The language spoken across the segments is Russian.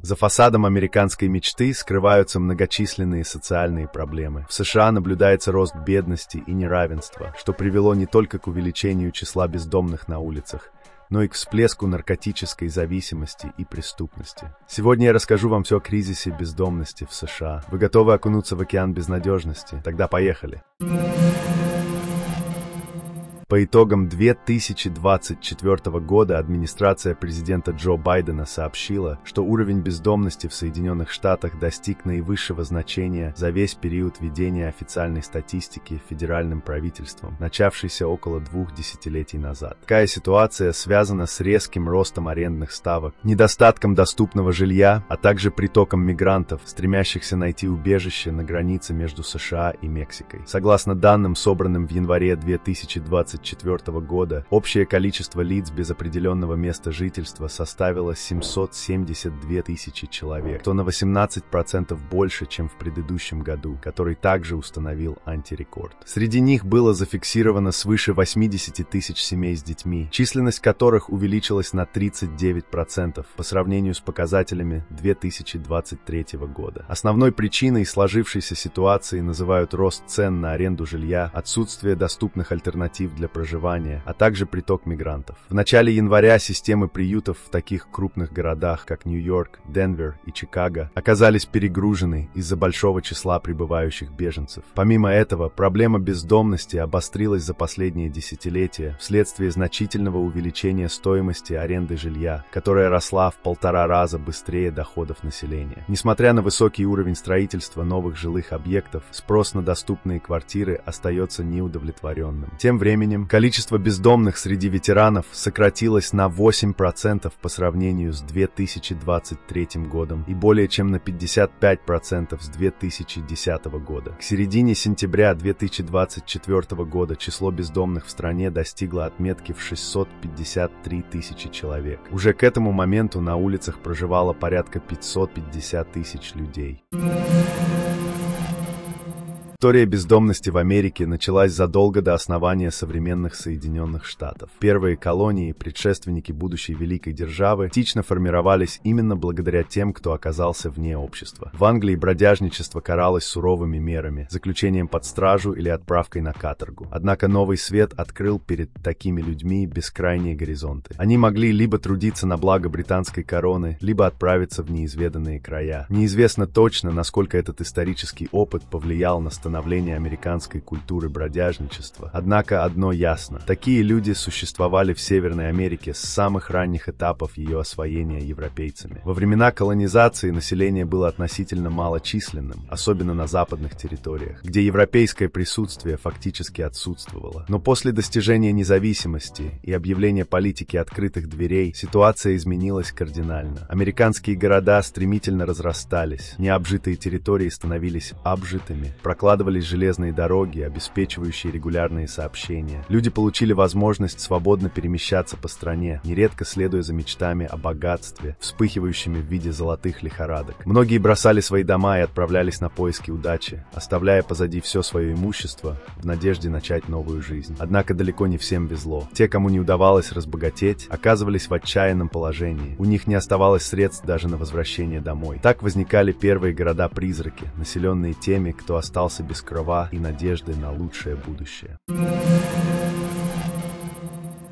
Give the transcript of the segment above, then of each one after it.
За фасадом американской мечты скрываются многочисленные социальные проблемы. В США наблюдается рост бедности и неравенства, что привело не только к увеличению числа бездомных на улицах, но и к всплеску наркотической зависимости и преступности. Сегодня я расскажу вам все о кризисе бездомности в США. Вы готовы окунуться в океан безнадежности? Тогда поехали! По итогам 2024 года администрация президента Джо Байдена сообщила, что уровень бездомности в Соединенных Штатах достиг наивысшего значения за весь период ведения официальной статистики федеральным правительством, начавшийся около 2 десятилетий назад. Такая ситуация связана с резким ростом арендных ставок, недостатком доступного жилья, а также притоком мигрантов, стремящихся найти убежище на границе между США и Мексикой. Согласно данным, собранным в январе 2024 года, общее количество лиц без определенного места жительства составило 772 тысячи человек, что на 18% больше, чем в предыдущем году, который также установил антирекорд. Среди них было зафиксировано свыше 80 тысяч семей с детьми, численность которых увеличилась на 39% по сравнению с показателями 2023 года. Основной причиной сложившейся ситуации называют рост цен на аренду жилья, отсутствие доступных альтернатив для проживания, а также приток мигрантов. В начале января системы приютов в таких крупных городах, как Нью-Йорк, Денвер и Чикаго, оказались перегружены из-за большого числа прибывающих беженцев. Помимо этого, проблема бездомности обострилась за последние десятилетия вследствие значительного увеличения стоимости аренды жилья, которая росла в 1,5 раза быстрее доходов населения. Несмотря на высокий уровень строительства новых жилых объектов, спрос на доступные квартиры остается неудовлетворенным. Тем временем, количество бездомных среди ветеранов сократилось на 8% по сравнению с 2023 годом и более чем на 55% с 2010 года. К середине сентября 2024 года число бездомных в стране достигло отметки в 653 тысячи человек. Уже к этому моменту на улицах проживало порядка 550 тысяч людей. История бездомности в Америке началась задолго до основания современных Соединенных Штатов. Первые колонии, предшественники будущей великой державы, частично формировались именно благодаря тем, кто оказался вне общества. В Англии бродяжничество каралось суровыми мерами, заключением под стражу или отправкой на каторгу. Однако новый свет открыл перед такими людьми бескрайние горизонты. Они могли либо трудиться на благо британской короны, либо отправиться в неизведанные края. Неизвестно точно, насколько этот исторический опыт повлиял на становление американской культуры бродяжничества. Однако одно ясно. Такие люди существовали в Северной Америке с самых ранних этапов ее освоения европейцами. Во времена колонизации население было относительно малочисленным, особенно на западных территориях, где европейское присутствие фактически отсутствовало. Но после достижения независимости и объявления политики открытых дверей, ситуация изменилась кардинально. Американские города стремительно разрастались, необжитые территории становились обжитыми, прокладывались железные дороги, обеспечивающие регулярные сообщения. Люди получили возможность свободно перемещаться по стране, нередко следуя за мечтами о богатстве, вспыхивающими в виде золотых лихорадок. Многие бросали свои дома и отправлялись на поиски удачи, оставляя позади все свое имущество в надежде начать новую жизнь. Однако далеко не всем везло. Те, кому не удавалось разбогатеть, оказывались в отчаянном положении. У них не оставалось средств даже на возвращение домой. Так возникали первые города-призраки, населенные теми, кто остался без крова и надежды на лучшее будущее.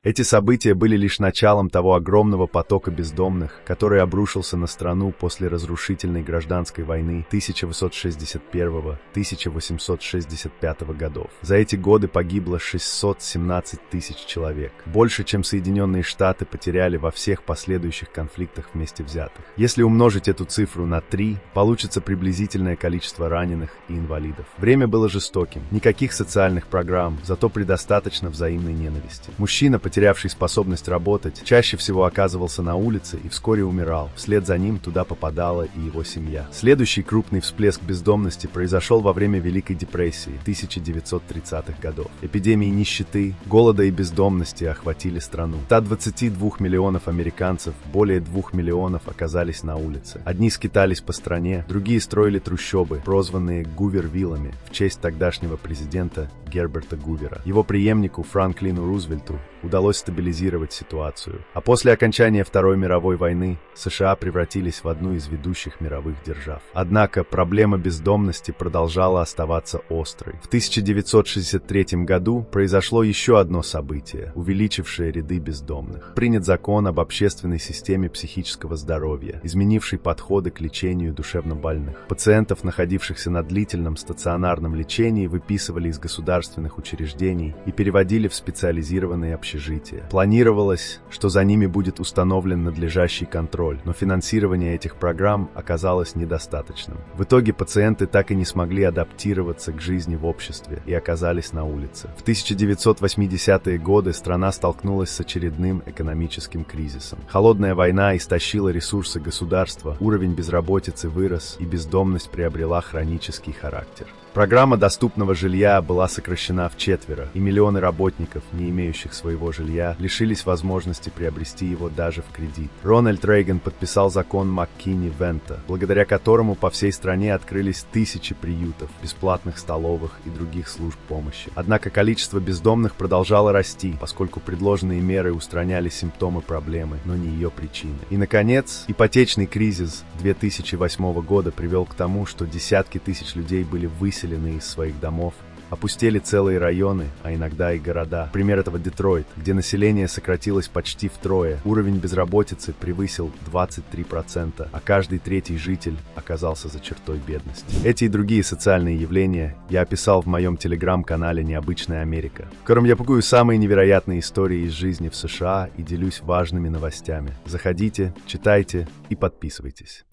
Эти события были лишь началом того огромного потока бездомных, который обрушился на страну после разрушительной гражданской войны 1861-1865 годов. За эти годы погибло 617 тысяч человек, больше, чем Соединенные Штаты потеряли во всех последующих конфликтах вместе взятых. Если умножить эту цифру на 3, получится приблизительное количество раненых и инвалидов. Время было жестоким, никаких социальных программ, зато предостаточно взаимной ненависти. Мужчина, потерявший способность работать, чаще всего оказывался на улице и вскоре умирал. Вслед за ним туда попадала и его семья. Следующий крупный всплеск бездомности произошел во время Великой депрессии 1930-х годов. Эпидемии нищеты, голода и бездомности охватили страну. 122 миллионов американцев, более 2 миллионов оказались на улице. Одни скитались по стране, другие строили трущобы, прозванные Гувервиллами, в честь тогдашнего президента Герберта Гувера. Его преемнику Франклину Рузвельту удалось удалось стабилизировать ситуацию. А после окончания Второй мировой войны США превратились в одну из ведущих мировых держав. Однако проблема бездомности продолжала оставаться острой. В 1963 году произошло еще одно событие, увеличившее ряды бездомных. Принят закон об общественной системе психического здоровья, изменивший подходы к лечению душевнобольных. Пациентов, находившихся на длительном стационарном лечении, выписывали из государственных учреждений и переводили в специализированные общежития. Планировалось, что за ними будет установлен надлежащий контроль, но финансирование этих программ оказалось недостаточным. В итоге пациенты так и не смогли адаптироваться к жизни в обществе и оказались на улице. В 1980-е годы страна столкнулась с очередным экономическим кризисом. Холодная война истощила ресурсы государства, уровень безработицы вырос и бездомность приобрела хронический характер. Программа доступного жилья была сокращена вчетверо, и миллионы работников, не имеющих своего жилья, лишились возможности приобрести его даже в кредит. Рональд Рейган подписал закон Маккини-Вента, благодаря которому по всей стране открылись тысячи приютов, бесплатных столовых и других служб помощи. Однако количество бездомных продолжало расти, поскольку предложенные меры устраняли симптомы проблемы, но не ее причины. И, наконец, ипотечный кризис 2008 года привел к тому, что десятки тысяч людей были выселены из своих домов, опустели целые районы, а иногда и города. Пример этого Детройт, где население сократилось почти втрое, уровень безработицы превысил 23%, а каждый третий житель оказался за чертой бедности. Эти и другие социальные явления я описал в моем телеграм-канале «Необычная Америка», в котором я публикую самые невероятные истории из жизни в США и делюсь важными новостями. Заходите, читайте и подписывайтесь.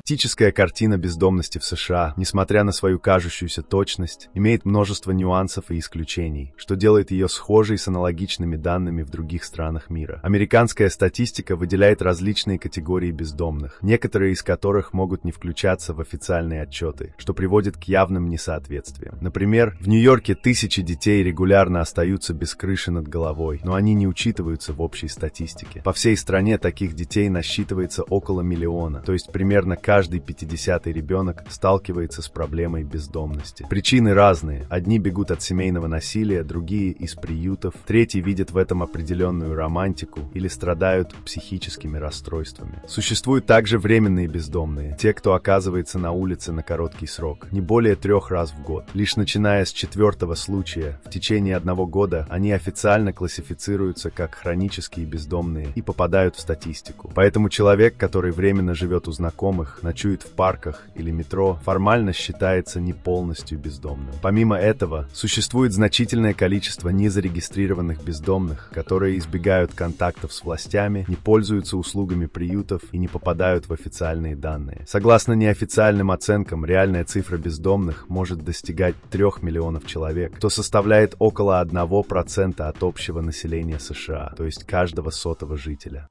Статистическая картина бездомности в США, несмотря на свою кажущуюся точность, имеет множество нюансов и исключений, что делает ее схожей с аналогичными данными в других странах мира. Американская статистика выделяет различные категории бездомных, некоторые из которых могут не включаться в официальные отчеты, что приводит к явным несоответствиям. Например, в Нью-Йорке тысячи детей регулярно остаются без крыши над головой, но они не учитываются в общей статистике. По всей стране таких детей насчитывается около миллиона, то есть примерно каждый 50-й ребенок сталкивается с проблемой бездомности. Причины разные. Одни бегут от семейного насилия, другие из приютов, третьи видят в этом определенную романтику или страдают психическими расстройствами. Существуют также временные бездомные, те, кто оказывается на улице на короткий срок, не более 3 раз в год. Лишь начиная с 4-го случая, в течение 1 года, они официально классифицируются как хронические бездомные и попадают в статистику. Поэтому человек, который временно живет у знакомых, ночует в парках или метро, формально считается не полностью бездомным. Помимо этого, существует значительное количество незарегистрированных бездомных, которые избегают контактов с властями, не пользуются услугами приютов и не попадают в официальные данные. Согласно неофициальным оценкам, реальная цифра бездомных может достигать 3 миллионов человек, что составляет около 1% от общего населения США, то есть каждого 100-го жителя.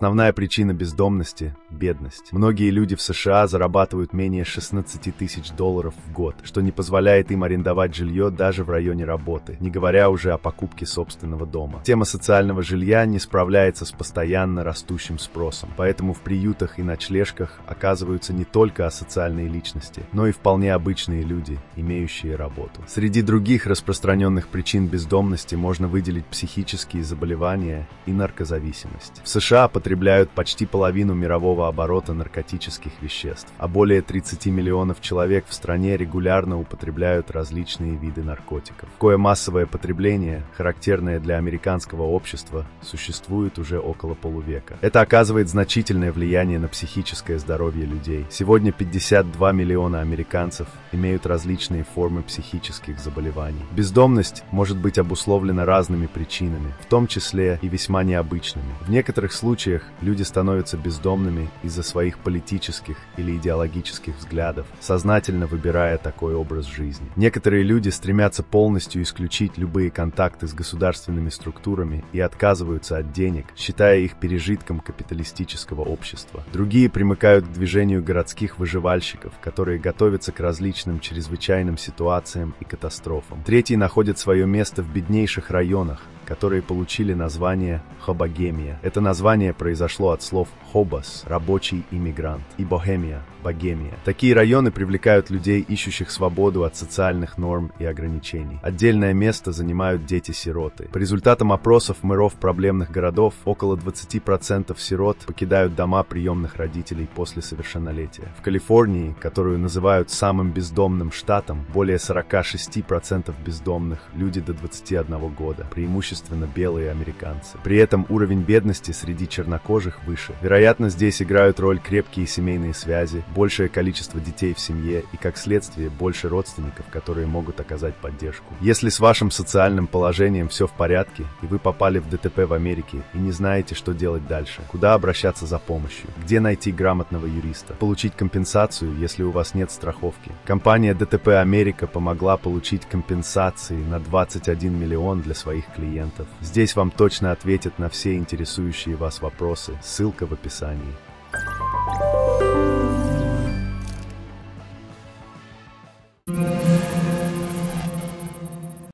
Основная причина бездомности – бедность. Многие люди в США зарабатывают менее $16 тысяч в год, что не позволяет им арендовать жилье даже в районе работы, не говоря уже о покупке собственного дома. Тема социального жилья не справляется с постоянно растущим спросом, поэтому в приютах и ночлежках оказываются не только асоциальные личности, но и вполне обычные люди, имеющие работу. Среди других распространенных причин бездомности можно выделить психические заболевания и наркозависимость. В США потребляют почти половину мирового оборота наркотических веществ, а более 30 миллионов человек в стране регулярно употребляют различные виды наркотиков. Такое массовое потребление, характерное для американского общества, существует уже около полувека. Это оказывает значительное влияние на психическое здоровье людей. Сегодня 52 миллиона американцев имеют различные формы психических заболеваний. Бездомность может быть обусловлена разными причинами, в том числе и весьма необычными. В некоторых случаях люди становятся бездомными из-за своих политических или идеологических взглядов, сознательно выбирая такой образ жизни. Некоторые люди стремятся полностью исключить любые контакты с государственными структурами и отказываются от денег, считая их пережитком капиталистического общества. Другие примыкают к движению городских выживальщиков, которые готовятся к различным чрезвычайным ситуациям и катастрофам. Третьи находят свое место в беднейших районах, которые получили название Хобогемия. Это название произошло от слов «хобос» — рабочий иммигрант, и «богемия» — богемия. Такие районы привлекают людей, ищущих свободу от социальных норм и ограничений. Отдельное место занимают дети-сироты. По результатам опросов мэров проблемных городов, около 20% сирот покидают дома приемных родителей после совершеннолетия. В Калифорнии, которую называют самым бездомным штатом, более 46% бездомных – люди до 21 года, преимущественно белые американцы. При этом уровень бедности среди чернокожих выше. Вероятно, здесь играют роль крепкие семейные связи, большее количество детей в семье и, как следствие, больше родственников, которые могут оказать поддержку. Если с вашим социальным положением все в порядке, и вы попали в ДТП в Америке и не знаете, что делать дальше, куда обращаться за помощью, где найти грамотного юриста, получить компенсацию, если у вас нет страховки. Компания ДТП Америка помогла получить компенсации на 21 миллион для своих клиентов. Здесь вам точно ответят на все интересующие вас вопросы. Ссылка в описании.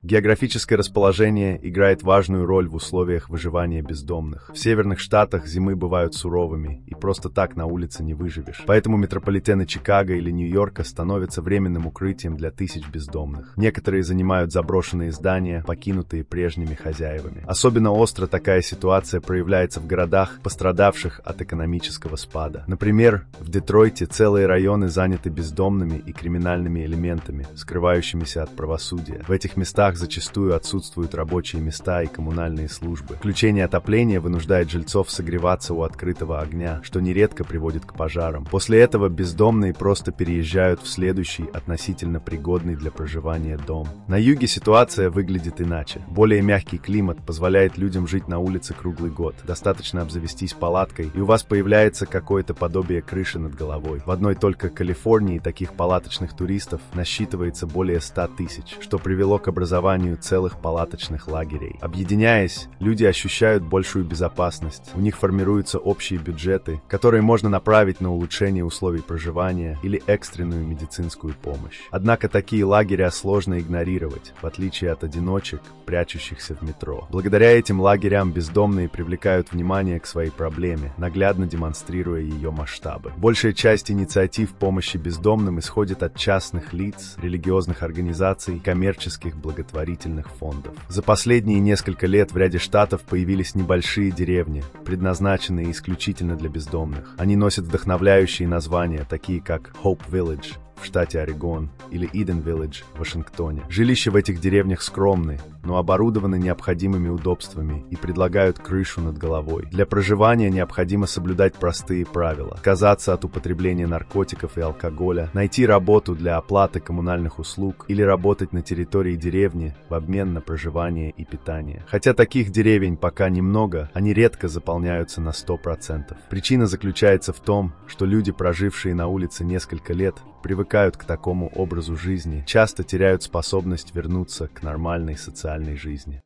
Географическое расположение играет важную роль в условиях выживания бездомных. В северных штатах зимы бывают суровыми, и просто так на улице не выживешь. Поэтому метрополитены Чикаго или Нью-Йорка становятся временным укрытием для тысяч бездомных. Некоторые занимают заброшенные здания, покинутые прежними хозяевами. Особенно остро такая ситуация проявляется в городах, пострадавших от экономического спада. Например, в Детройте целые районы заняты бездомными и криминальными элементами, скрывающимися от правосудия. В этих местах зачастую отсутствуют рабочие места и коммунальные службы. Включение отопления вынуждает жильцов согреваться у открытого огня, что нередко приводит к пожарам. После этого бездомные просто переезжают в следующий, относительно пригодный для проживания дом. На юге ситуация выглядит иначе. Более мягкий климат позволяет людям жить на улице круглый год. Достаточно обзавестись палаткой, и у вас появляется какое-то подобие крыши над головой. В одной только Калифорнии таких палаточных туристов насчитывается более 100 тысяч, что привело к образованию целых палаточных лагерей. Объединяясь, люди ощущают большую безопасность, у них формируются общие бюджеты, которые можно направить на улучшение условий проживания или экстренную медицинскую помощь. Однако такие лагеря сложно игнорировать, в отличие от одиночек, прячущихся в метро. Благодаря этим лагерям бездомные привлекают внимание к своей проблеме, наглядно демонстрируя ее масштабы. Большая часть инициатив помощи бездомным исходит от частных лиц, религиозных организаций, коммерческих благотворительных фондов. За последние несколько лет в ряде штатов появились небольшие деревни, предназначенные исключительно для бездомных. Они носят вдохновляющие названия, такие как Hope Village в штате Орегон или Eden Village в Вашингтоне. Жилища в этих деревнях скромны, но оборудованы необходимыми удобствами и предлагают крышу над головой. Для проживания необходимо соблюдать простые правила: отказаться от употребления наркотиков и алкоголя, найти работу для оплаты коммунальных услуг или работать на территории деревни в обмен на проживание и питание. Хотя таких деревень пока немного, они редко заполняются на 100%. Причина заключается в том, что люди, прожившие на улице несколько лет, привыкают к такому образу жизни, часто теряют способность вернуться к нормальной социальной жизни.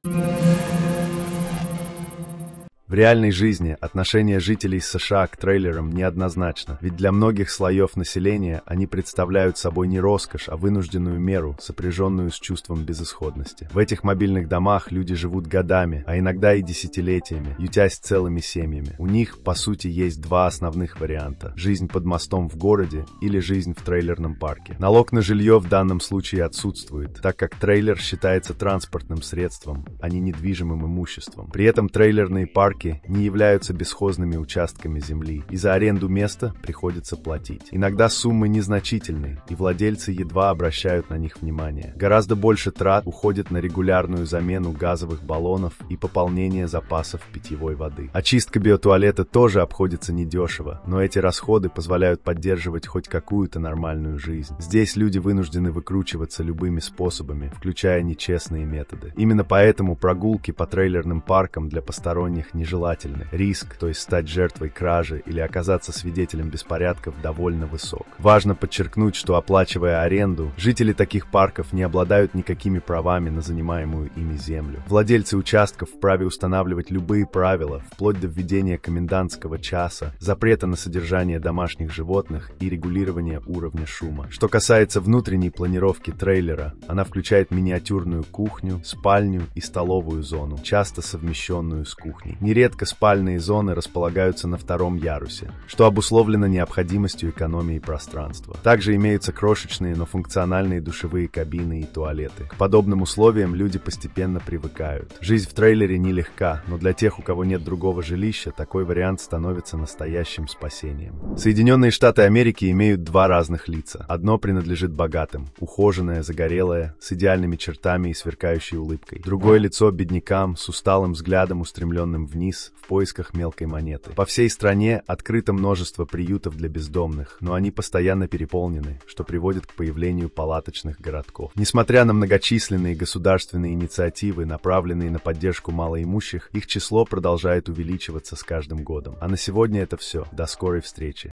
В реальной жизни отношение жителей США к трейлерам неоднозначно, ведь для многих слоев населения они представляют собой не роскошь, а вынужденную меру, сопряженную с чувством безысходности. В этих мобильных домах люди живут годами, а иногда и десятилетиями, ютясь целыми семьями. У них, по сути, есть два основных варианта: жизнь под мостом в городе или жизнь в трейлерном парке. Налог на жилье в данном случае отсутствует, так как трейлер считается транспортным средством, а не недвижимым имуществом. При этом трейлерные парки не являются бесхозными участками земли, и за аренду места приходится платить. Иногда суммы незначительны, и владельцы едва обращают на них внимание. Гораздо больше трат уходит на регулярную замену газовых баллонов и пополнение запасов питьевой воды. Очистка биотуалета тоже обходится недешево, но эти расходы позволяют поддерживать хоть какую-то нормальную жизнь. Здесь люди вынуждены выкручиваться любыми способами, включая нечестные методы. Именно поэтому прогулки по трейлерным паркам для посторонних не нежелательны. Риск, то есть стать жертвой кражи или оказаться свидетелем беспорядков, довольно высок. Важно подчеркнуть, что, оплачивая аренду, жители таких парков не обладают никакими правами на занимаемую ими землю. Владельцы участков вправе устанавливать любые правила, вплоть до введения комендантского часа, запрета на содержание домашних животных и регулирования уровня шума. Что касается внутренней планировки трейлера, она включает миниатюрную кухню, спальню и столовую зону, часто совмещенную с кухней. Нередко спальные зоны располагаются на втором ярусе, что обусловлено необходимостью экономии пространства. Также имеются крошечные, но функциональные душевые кабины и туалеты. К подобным условиям люди постепенно привыкают. Жизнь в трейлере нелегка, но для тех, у кого нет другого жилища, такой вариант становится настоящим спасением. Соединенные Штаты Америки имеют два разных лица. Одно принадлежит богатым, ухоженное, загорелое, с идеальными чертами и сверкающей улыбкой. Другое лицо беднякам, с усталым взглядом, устремленным вниз, в поисках мелкой монеты. По всей стране открыто множество приютов для бездомных, но они постоянно переполнены, что приводит к появлению палаточных городков. Несмотря на многочисленные государственные инициативы, направленные на поддержку малоимущих, их число продолжает увеличиваться с каждым годом. А на сегодня это все. До скорой встречи.